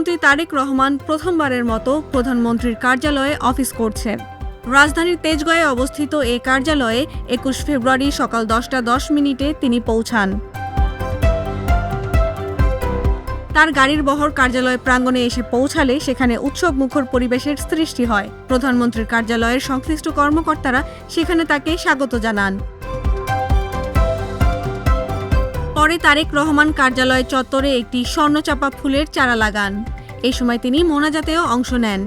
প্রধানমন্ত্রী তারেক রহমান প্রথমবারের মতো প্রধানমন্ত্রীর কার্যালয়ে অফিস করছেন। রাজধানীর তেজগাঁয়ে অবস্থিত এই কার্যালয়ে ২১ ফেব্রুয়ারি সকাল 10টা 10 মিনিটে তিনি পৌঁছান। তার গাড়ির বহর কার্যালয় প্রাঙ্গণে এসে পৌঁছালে সেখানে উৎসবমুখর পরিবেশের সৃষ্টি হয়। প্রধানমন্ত্রীর কার্যালয়ের সংশ্লিষ্ট কর্মকর্তারা সেখানে তাকে স্বাগত জানান। পরে তারেক রহমান কার্যালয় চত্বরে একটি স্বর্ণচাপা ফুলের চারা লাগান। এই সময় তিনি মোনাজাতেও অংশ নেন।